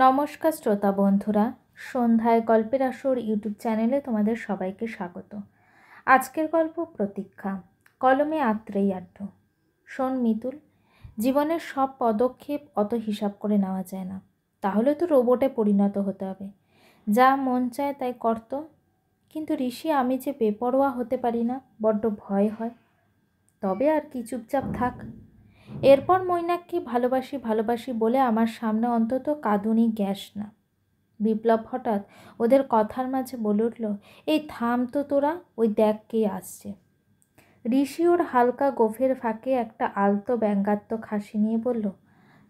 নমস্কার শ্রোতা বন্ধুরা, সন্ধ্যায় গল্পের আসর ইউটিউব চ্যানেলে তোমাদের সবাইকে স্বাগত। আজকের গল্প প্রতীক্ষা, কলমে আত্রেই আড্ড। শোন মিতুল, জীবনের সব পদক্ষেপ অত হিসাব করে নেওয়া যায় না, তাহলে তো রোবটে পরিণত হতে হবে। যা মন চায় তাই করত। কিন্তু ঋষি, আমি যে বেপরোয়া হতে পারি না, বড্ড ভয় হয়। তবে আর কি, চুপচাপ থাক। এরপর মৈনাককে ভালোবাসি ভালোবাসি বলে আমার সামনে অন্তত কাঁদুনি গ্যাস না। বিপ্লব হঠাৎ ওদের কথার মাঝে বলে উঠল, এই থাম তো তোরা, ওই দেখ কে আসছে। ঋষি ওর হালকা গোফের ফাঁকে একটা আলতো ব্যঙ্গাত্মক হাসি নিয়ে বলল,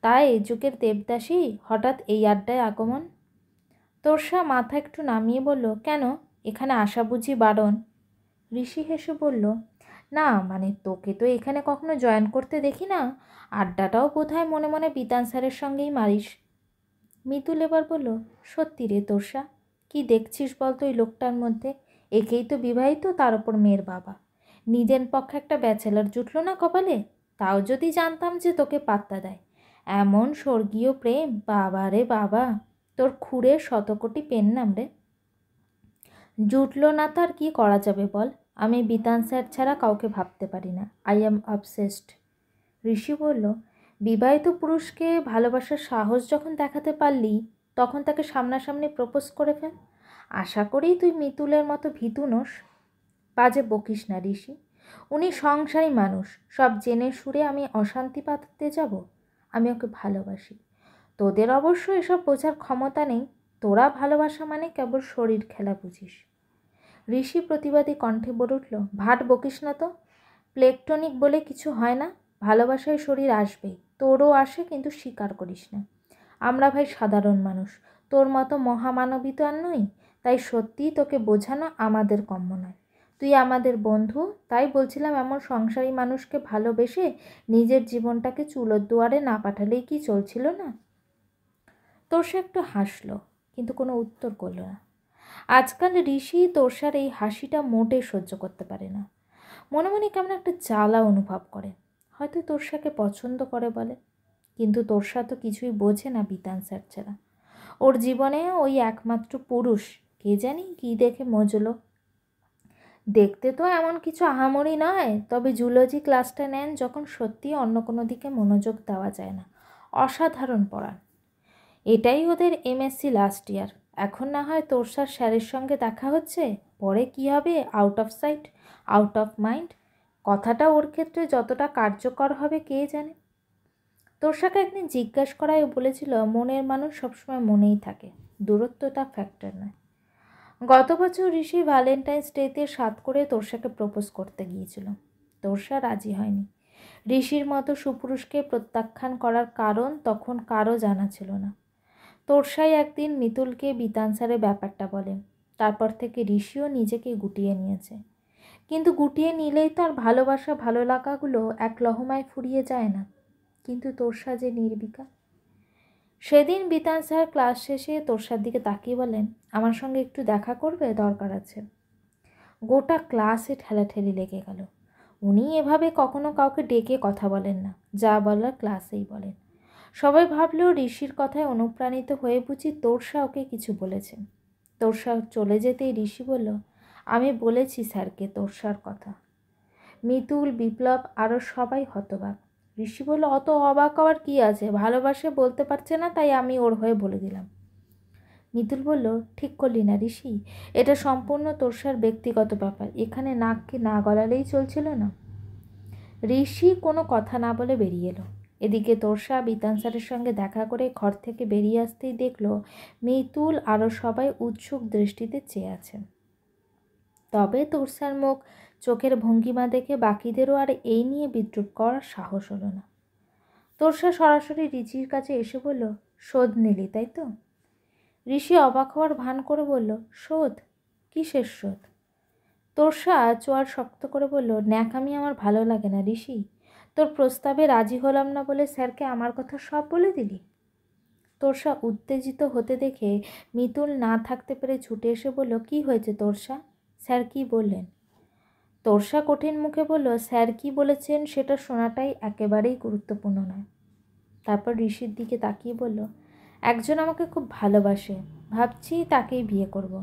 তাই এ যুগের দেবদাসী হঠাৎ এই আড্ডায় আগমন? তোরসা মাথা একটু নামিয়ে বলল, কেন, এখানে আসা বুঝি বারণ? ঋষি হেসে বলল, না মানে তোকে তো এখানে কখনো জয়েন করতে দেখি না, আড্ডাটাও বোধহয় মনে মনে বিতান স্যারের সঙ্গেই মারিস। মিতুল এবার বলল, সত্যি রে তোরসা, কি দেখছিস বলতো ওই লোকটার মধ্যে? একেই তো বিবাহিত, তার ওপর মেয়ের বাবা। নিজের পক্ষে একটা ব্যাচেলার জুটলো না কপালে? তাও যদি জানতাম যে তোকে পাত্তা দেয়। এমন স্বর্গীয় প্রেম, বাবা রে বাবা, তোর খুঁড়ে শতকোটি পেন নাম রে। জুটলো না তার কি করা যাবে বল? আমি বিতান স্যার ছাড়া কাউকে ভাবতে পারি না। I am obsessed. ঋষি বলল, বিবাহিত পুরুষকে ভালোবাসার সাহস যখন দেখাতে পারলি, তখন তাকে সামনাসামনি প্রপোজ করে ফেল। আশা করি তুই মিতুলের মতো ভীতু নোস। বাজে বকিস না ঋষি, উনি সংসারী মানুষ, সব জেনে শুনে আমি অশান্তি পাতাতে যাব? আমি ওকে ভালোবাসি। তোদের অবশ্য এসব বোঝার ক্ষমতা নেই, তোরা ভালোবাসা মানে কেবল শরীর খেলা বুঝিস। ঋষি প্রতিবাদী কণ্ঠে বলে উঠল, ভাট বকিস না তো, প্লেকটনিক বলে কিছু হয় না, ভালোবাসায় শরীর আসবেই, তোরও আসে, কিন্তু স্বীকার করিস না। আমরা ভাই সাধারণ মানুষ, তোর মতো মহামানবী তো আর নই, তাই সত্যিই তোকে বোঝানো আমাদের কম্য নয়। তুই আমাদের বন্ধু, তাই বলছিলাম এমন সংসারী মানুষকে ভালোবেসে নিজের জীবনটাকে চুলোর দুয়ারে না পাঠালেই কি চলছিল না? তোর সে একটু হাসলো, কিন্তু কোনো উত্তর করল না। আজকাল ঋষি তোরসার এই হাসিটা মোটেই সহ্য করতে পারে না। মনে মনে কেমন একটা জ্বালা অনুভব করে। হয়তো তোরসাকে পছন্দ করে বলে, কিন্তু তোরসা তো কিছুই বোঝে না বিতান স্যার ছাড়া। ওর জীবনে ওই একমাত্র পুরুষ, কে জানি কী দেখে মজলো। দেখতে তো এমন কিছু আহামরি নয়, তবে জুলজি ক্লাসটা নেন যখন সত্যি অন্য কোনো দিকে মনোযোগ দেওয়া যায় না। অসাধারণ পড়ান। এটাই ওদের এমএসসি লাস্ট ইয়ার। এখন না হয় তোরসার স্যারের সঙ্গে দেখা হচ্ছে, পরে কি হবে out of sight out of mind, কথাটা ওর ক্ষেত্রে যতটা কার্যকর হবে কে জানে। তোরসাকে একদিন জিজ্ঞাসা করায় বলেছিল, মনের মানুষ সবসময় মনেই থাকে, দূরত্বটা ফ্যাক্টর নয়। গত বছর ঋষি ভ্যালেন্টাইন্স ডেতে সাত করে তোরসাকে প্রপোজ করতে গিয়েছিল। তোরসা রাজি হয়নি। ঋষির মতো সুপুরুষকে প্রত্যাখ্যান করার কারণ তখন কারও জানা ছিল না। তোরসাই একদিন মিতুলকে বিতান স্যারের ব্যাপারটা বলে। তারপর থেকে ঋষিও নিজেকে গুটিয়ে নিয়েছে। কিন্তু গুটিয়ে নিলেই তো আর ভালোবাসা ভালো লাগাগুলো এক লহমায় ফুরিয়ে যায় না। কিন্তু তোরসা যে নির্বিকার। সেদিন বিতান স্যার ক্লাস শেষে তোরসার দিকে তাকিয়ে বলেন, আমার সঙ্গে একটু দেখা করবে, দরকার আছে। গোটা ক্লাসে ঠেলাঠেলি লেগে গেল। উনি এভাবে কখনো কাউকে ডেকে কথা বলেন না, যা বলার ক্লাসেই বলেন। সবাই ভাবলেও ঋষির কথায় অনুপ্রাণিত হয়ে বুঝি তোরসা ওকে কিছু বলেছে। তোরসা চলে যেতেই ঋষি বলল, আমি বলেছি স্যারকে তোরসার কথা। মিতুল, বিপ্লব আরও সবাই হতবাক। ঋষি বলল, অত অবাক হওয়ার কী আছে, ভালোবাসে বলতে পারছে না, তাই আমি ওর হয়ে বলে দিলাম। মিতুল বলল, ঠিক করলি না ঋষি, এটা সম্পূর্ণ তোরসার ব্যক্তিগত ব্যাপার, এখানে নাককে না গলালেই চলছিল না। ঋষি কোনো কথা না বলে বেরিয়ে এলো। এদিকে তোরসা বিতান স্যারের সঙ্গে দেখা করে ঘর থেকে বেরিয়ে আসতেই দেখল মিতুল আরও সবাই উৎসুক দৃষ্টিতে চেয়ে আছে। তবে তোরসার মুখ চোখের ভঙ্গিমা দেখে বাকিদেরও আর এই নিয়ে বিদ্রূপ করার সাহস হলো না। তোরসা সরাসরি ঋষির কাছে এসে বলল, শোধ নিলি তাই তো? ঋষি অবাক হওয়ার ভান করে বলল, শোধ? কিসের শোধ? তোরসা চোয়ার শক্ত করে বলল, ন্যাকামি আমার ভালো লাগে না ঋষি। তোর প্রস্তাবে রাজি হলাম না বলে স্যারকে আমার কথা সব বলে দিলি? তোরসা উত্তেজিত হতে দেখে মিতুল না থাকতে পেরে ছুটে এসে বলল, কি হয়েছে তোরসা, স্যার কি বললেন? তোরসা কঠিন মুখে বলল, স্যার কি বলেছেন সেটা শোনাটাই একেবারেই গুরুত্বপূর্ণ নয়। তারপর ঋষির দিকে তাকিয়ে বলল, একজন আমাকে খুব ভালোবাসে, ভাবছি তাকেই বিয়ে করব।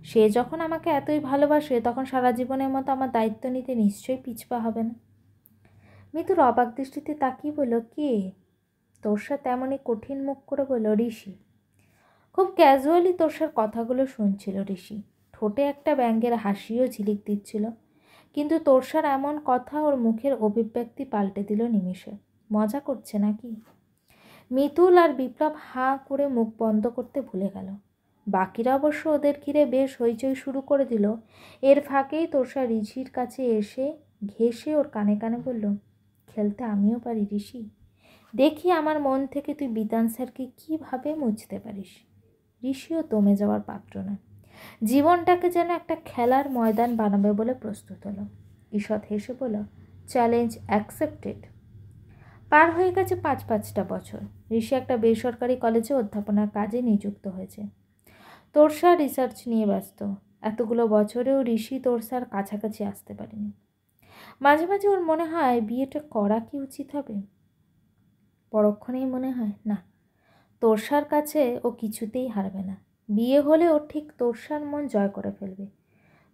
সে যখন আমাকে এতই ভালোবাসে তখন সারা জীবনের মতো আমার দায়িত্ব নিতে নিশ্চয়ই পিছপা হবে না। মিতুর অবাক দৃষ্টিতে তাকিয়ে বলল, কে? তোরসা তেমনই কঠিন মুখ করে বলল, ঋষি। খুব ক্যাজুয়ালি তোরসার কথাগুলো শুনছিল ঋষি। ঠোঁটে একটা ব্যঙ্গের হাসিও ঝিলিক দিচ্ছিল, কিন্তু তোরসার এমন কথা ওর মুখের অভিব্যক্তি পাল্টে দিল নিমেষে। মজা করছে নাকি? মিতুল আর বিপ্লব হাঁ করে মুখ বন্ধ করতে ভুলে গেল। বাকিরা অবশ্য ওদের ঘিরে বেশ হইচই শুরু করে দিল। এর ফাঁকেই তোরসা ঋষির কাছে এসে ঘেঁষে ওর কানে কানে বলল, খেলতে আমিও পারি ঋষি। দেখি আমার মন থেকে তুই বিতান স্যারকে কীভাবে মুছতে পারিস। ঋষিও দমে যাওয়ার পাত্র নয়। জীবনটাকে যেন একটা খেলার ময়দান বানাবে বলে প্রস্তুত হলো। ঈষৎ হেসে বলল, চ্যালেঞ্জ অ্যাকসেপ্টেড। পার হয়ে গেছে ৫-৫টা বছর। ঋষি একটা বেসরকারি কলেজে অধ্যাপনার কাজে নিযুক্ত হয়েছে। তোরসা রিসার্চ নিয়ে ব্যস্ত। এতগুলো বছরেও ঋষি তোরসার কাছাকাছি আসতে পারেনি। মাঝে মাঝে ওর মনে হয় বিয়েটা করা কি উচিত হবে। পরক্ষণেই মনে হয় না, তোরসার কাছে ও কিছুতেই হারবে না। বিয়ে হলে ও ঠিক তোরসার মন জয় করে ফেলবে।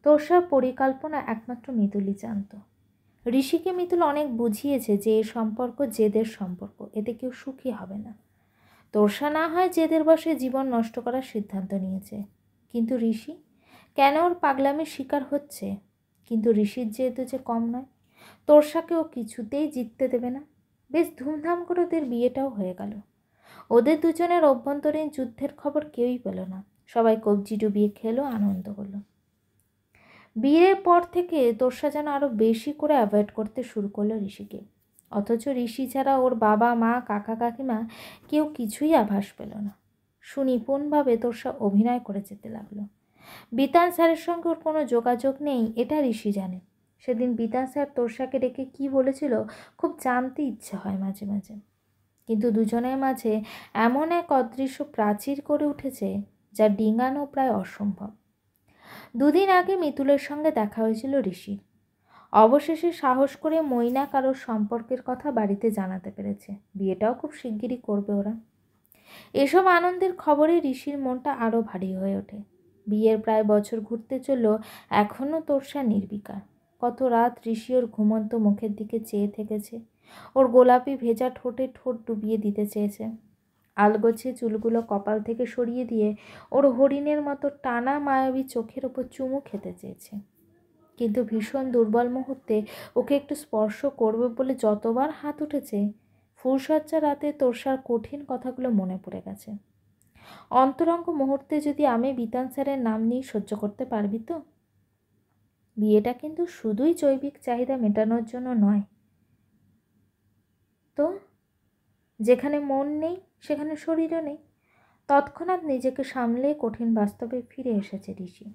তোরসার পরিকল্পনা একমাত্র মিতুলই জানত। ঋষিকে মিতুল অনেক বুঝিয়েছে যে এ সম্পর্ক জেদের সম্পর্ক, এতে কেউ সুখী হবে না। তোরসা না হয় জেদের বশে জীবন নষ্ট করার সিদ্ধান্ত নিয়েছে, কিন্তু ঋষি কেন ওর পাগলামির শিকার হচ্ছে? কিন্তু ঋষির জেদ যে কম নয়। তোরসাকে ও কিছুতেই জিততে দেবে না। বেশ ধুমধাম করে ওদের বিয়েটাও হয়ে গেল। ওদের দুজনের অভ্যন্তরীণ যুদ্ধের খবর কেউই পেল না। সবাই কবজি ডুবিয়ে খেলো, আনন্দ হলো। বিয়ের পর থেকে তোরসা যেন আরও বেশি করে অ্যাভয়েড করতে শুরু করলো ঋষিকে। অথচ ঋষি ছাড়া ওর বাবা মা কাকা কাকিমা কেউ কিছুই আভাস পেল না। সুনিপুণভাবে তোরসা অভিনয় করে যেতে লাগলো। বিতান স্যারের সঙ্গে ওর কোনো যোগাযোগ নেই এটা ঋষি জানে। সেদিন বিতান স্যার তোরসাকে ডেকে কী বলেছিল খুব জানতে ইচ্ছে হয় মাঝে মাঝে। কিন্তু দুজনের মাঝে এমন এক অদৃশ্য প্রাচীর করে উঠেছে যা ডিঙানো প্রায় অসম্ভব। দুদিন আগে মিতুলের সঙ্গে দেখা হয়েছিল ঋষির। অবশেষে সাহস করে মৈনা কারোর সম্পর্কের কথা বাড়িতে জানাতে পেরেছে। বিয়েটাও খুব শিগগিরই করবে ওরা। এসব আনন্দের খবরে ঋষির মনটা আরও ভারী হয়ে ওঠে। বিয়ের প্রায় বছর ঘুরতে চলল, এখনও তোরসা নির্বিকার। কত রাত ঋষি ওর ঘুমন্ত মুখের দিকে চেয়ে থেকেছে। ওর গোলাপি ভেজা ঠোঁটে ঠোঁট ডুবিয়ে দিতে চেয়েছে। আলগোছে চুলগুলো কপাল থেকে সরিয়ে দিয়ে ওর হরিণের মতো টানা মায়াবী চোখের ওপর চুমু খেতে চেয়েছে। কিন্তু ভীষণ দুর্বল মুহূর্তে ওকে একটু স্পর্শ করবে বলে যতবার হাত উঠেছে, ফুলসজ্জা রাতে তোরসার কঠিন কথাগুলো মনে পড়ে গেছে। অন্তরঙ্গ মুহূর্তে যদি আমি বিতান স্যারের নাম নিয়ে সহ্য করতে পারবি তো? বিয়েটা কিন্তু শুধুই জৈবিক চাহিদা মেটানোর জন্য নয় তো। যেখানে মন নেই সেখানে শরীরও নেই। তৎক্ষণাৎ নিজেকে সামলে কঠিন বাস্তবে ফিরে এসেছে ঋষি।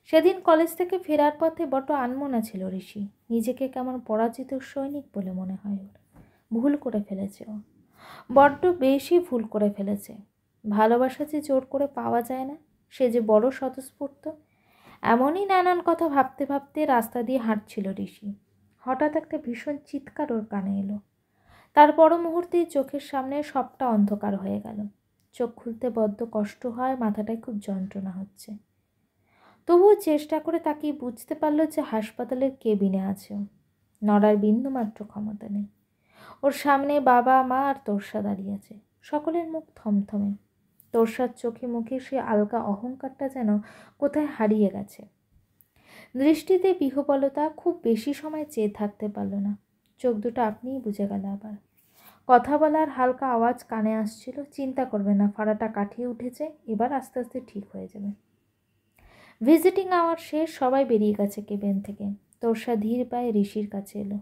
সেদিন কলেজ থেকে ফেরার পথে বড্ড আনমনা ছিল ঋষি। নিজেকে কেমন পরাজিত সৈনিক বলে মনে হয় ওর। ভুল করে ফেলেছে ও, বড্ড বেশি ভুল করে ফেলেছে। ভালোবাসা যে জোর করে পাওয়া যায় না, সে যে বড় স্বতঃস্ফূর্ত। এমনই নানান কথা ভাবতে ভাবতে রাস্তা দিয়ে হাঁটছিল ঋষি। হঠাৎ একটা ভীষণ চিৎকার ওর কানে এলো। তার পর মুহূর্তেই চোখের সামনে সবটা অন্ধকার হয়ে গেল। চোখ খুলতে বড্ড কষ্ট হয়, মাথাটায় খুব যন্ত্রণা হচ্ছে। তবুও চেষ্টা করে তাকিয়ে বুঝতে পারল যে হাসপাতালের কেবিনে আছে। নড়ার বিন্দুমাত্র ক্ষমতা নেই। ওর সামনে বাবা মা আর তোরসা দাঁড়িয়ে আছে। সকলের মুখ থমথমে। তোরসার চোখে মুখে সে আলগা অহংকারটা যেন কোথায় হারিয়ে গেছে। দৃষ্টিতে বিহ্বলতা। খুব বেশি সময় চেয়ে থাকতে পারল না। চোখ দুটো আপনিই বুঝে গেল আবার। কথা বলার হালকা আওয়াজ কানে আসছিল, চিন্তা করবে না, ফাড়াটা কাটিয়ে উঠেছে, এবার আস্তে আস্তে ঠিক হয়ে যাবে। ভিজিটিং আওয়ার শেষ, সবাই বেরিয়ে গেছে কেবিন থেকে। তোরসা ধীর পায়ে ঋষির কাছে এলো।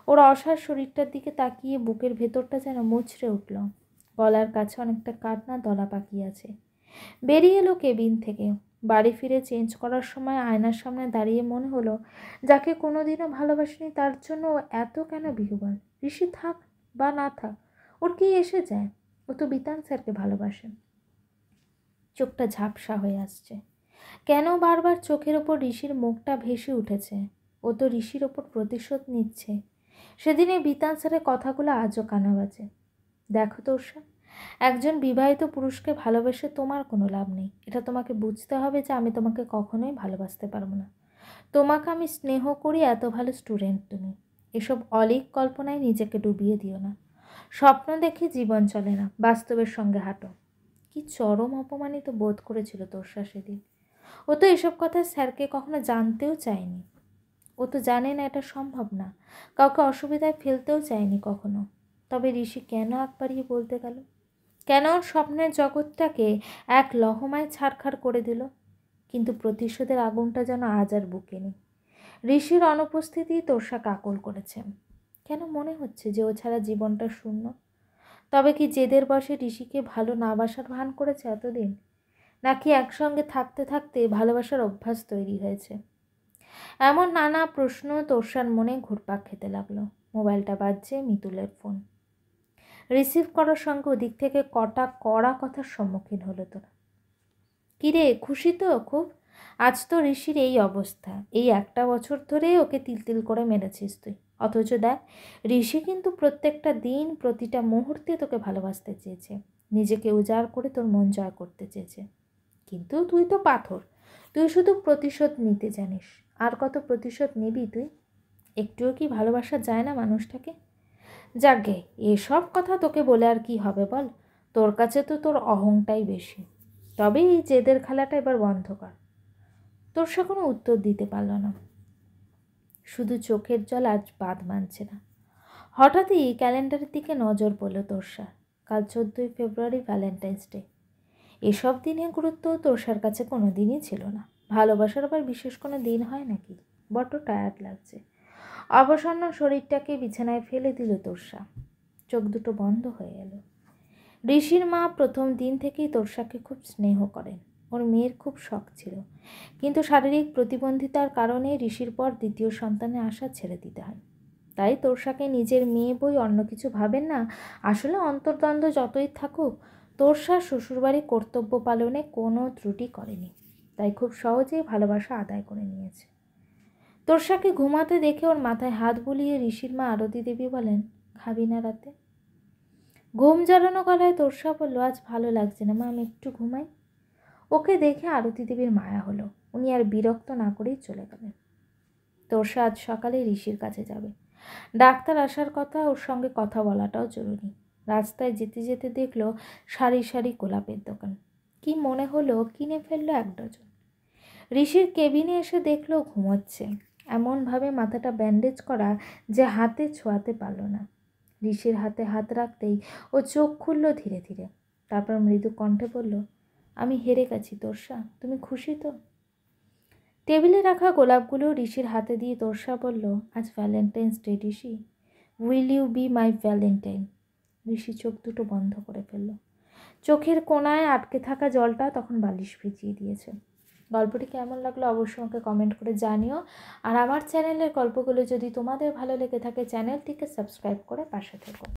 ওর অসার শরীরটার দিকে তাকিয়ে বুকের ভেতরটা যেন মুচড়ে উঠল। গলার কাছে অনেকটা কান্না দলা পাকিয়ে আছে। বেরিয়ে এলো কেবিন থেকে। বাড়ি ফিরে চেঞ্জ করার সময় আয়নার সামনে দাঁড়িয়ে মনে হলো, যাকে কোনোদিনও ভালোবাসেনি তার জন্য ও এত কেন বিহ্বল। ঋষি থাক বা না থাক, ওর কি এসে যায়? ও তো বিতান স্যারকে ভালোবাসেন। চোখটা ঝাপসা হয়ে আসছে। কেন বারবার চোখের ওপর ঋষির মুখটা ভেসে উঠেছে? ও তো ঋষির ওপর প্রতিশোধ নিচ্ছে। সেদিনে বিতান স্যারের কথাগুলো আজও কানে বাজে। দেখো তোরসা, একজন বিবাহিত পুরুষকে ভালোবেসে তোমার কোনো লাভ নেই। এটা তোমাকে বুঝতে হবে যে আমি তোমাকে কখনোই ভালোবাসতে পারবো না। তোমাকে আমি স্নেহ করি, এত ভালো স্টুডেন্ট তুমি। এসব অলীক কল্পনায় নিজেকে ডুবিয়ে দিও না। স্বপ্ন দেখে জীবন চলে না, বাস্তবের সঙ্গে হাঁটো। কি চরম অপমানিত বোধ করেছিল তোর্সা সেদিন। ও তো এসব কথা স্যারকে কখনো জানতেও চায়নি। ও তো জানে না এটা সম্ভব না, কাউকে অসুবিধায় ফেলতেও চায়নি কখনো। তবে ঋষি কেন আগ বাড়িয়ে বলতে গেল? কেন ওর স্বপ্নের জগৎটাকে এক লহমায় ছাড়খাড় করে দিল? কিন্তু প্রতিশোধের আগুনটা যেন আজ আর বুকে নেই। ঋষির অনুপস্থিতি তোর্সা কাকল করেছে। কেন মনে হচ্ছে যে ও ছাড়া জীবনটা শূন্য? তবে কি জেদের বসে ঋষিকে ভালো না বাসার ভান করেছে এতদিন? নাকি একসঙ্গে থাকতে থাকতে ভালোবাসার অভ্যাস তৈরি হয়েছে? এমন নানা প্রশ্ন তোর্সার মনে ঘুরপাক খেতে লাগলো। মোবাইলটা বাজছে, মিতুলের ফোন। রিসিভ করার সঙ্গে ওদিক থেকে কটা কড়া কথার সম্মুখীন হলো তোরা। কিরে, খুশি তো খুব? আজ তো ঋষির এই অবস্থা। এই একটা বছর ধরে ওকে তিল তিল করে মেরেছিস তুই। অথচ দেখ, ঋষি কিন্তু প্রত্যেকটা দিন, প্রতিটা মুহূর্তে তোকে ভালোবাসতে চেয়েছে, নিজেকে উজাড় করে তোর মন জয় করতে চেয়েছে। কিন্তু তুই তো পাথর, তুই শুধু প্রতিশোধ নিতে জানিস। আর কত প্রতিশোধ নিবি তুই? একটুও কি ভালোবাসা যায় না মানুষটাকে? যাকগে, এসব কথা তোকে বলে আর কি হবে বল? তোর কাছে তো তোর অহংটাই বেশি। তবে এই জেদের খেলাটা এবার বন্ধ কর। তোর্সা কোনো উত্তর দিতে পারল না, শুধু চোখের জল আজ বাদ মানছে না। হঠাৎই ক্যালেন্ডারের দিকে নজর পড়ল তোর্সার। কাল 14ই ফেব্রুয়ারি, ভ্যালেন্টাইন্স ডে। এসব দিনের গুরুত্ব তোর্সার কাছে কোনো দিনই ছিল না। ভালোবাসার আবার বিশেষ কোনো দিন হয় নাকি? বড্ড টায়ার্ড লাগছে। অবসন্ন শরীরটাকে বিছানায় ফেলে দিল তোর্সা। চোখ দুটো বন্ধ হয়ে এলো। ঋষির মা প্রথম দিন থেকেই তোর্সাকে খুব স্নেহ করেন। ওর মেয়ের খুব শখ ছিল, কিন্তু শারীরিক প্রতিবন্ধিতার কারণে ঋষির পর দ্বিতীয় সন্তানের আশা ছেড়ে দিতে হয়। তাই তোর্সাকে নিজের মেয়ে বই অন্য কিছু ভাবেন না। আসলে অন্তর্দ্বন্দ্ব যতই থাকুক, তোর্সা শ্বশুরবাড়ি কর্তব্য পালনে কোনো ত্রুটি করেনি। তাই খুব সহজেই ভালোবাসা আদায় করে নিয়েছে। তোর্সাকে ঘুমাতে দেখে ওর মাথায় হাত বুলিয়ে ঋষির মা আরতি দেবী বলেন, খাবি না রাতে? ঘুম জড়ানো গলায় তোর্সা বলল, আজ ভালো লাগছে না মা, আমি একটু ঘুমাই। ওকে দেখে আরতি দেবীর মায়া হলো। উনি আর বিরক্ত না করেই চলে গেলেন। তোর্সা আজ সকালে ঋষির কাছে যাবে। ডাক্তার আসার কথা, ওর সঙ্গে কথা বলাটাও জরুরি। রাস্তায় যেতে যেতে দেখলো সারি সারি গোলাপের দোকান। কি মনে হলো কিনে ফেললো 1 ডজন। ঋষির কেবিনে এসে দেখলো ঘুমোচ্ছে, এমনভাবে মাথাটা ব্যান্ডেজ করা যে হাতে ছোঁয়াতে পারল না। ঋষির হাতে হাত রাখতেই ও চোখ খুলল ধীরে ধীরে। তারপর মৃদু কণ্ঠে বলল, আমি হেরে গেছি তোর্সা, তুমি খুশি তো? টেবিলে রাখা গোলাপগুলো ঋষির হাতে দিয়ে তোর্সা বলল, আজ Valentine's day Rishi, will you be my valentine? Rishi চোখ দুটো বন্ধ করে ফেলল। চোখের কোণায় আটকে থাকা জলটা তখন বালিশ ভিজিয়ে দিয়েছে। গল্পটি কেমন লাগলো অবশ্যই আমাকে কমেন্ট করে জানিও। আর আমার চ্যানেলের গল্পগুলো যদি তোমাদের ভালো লেগে থাকে, চ্যানেলটিকে সাবস্ক্রাইব করে পাশে থেকো।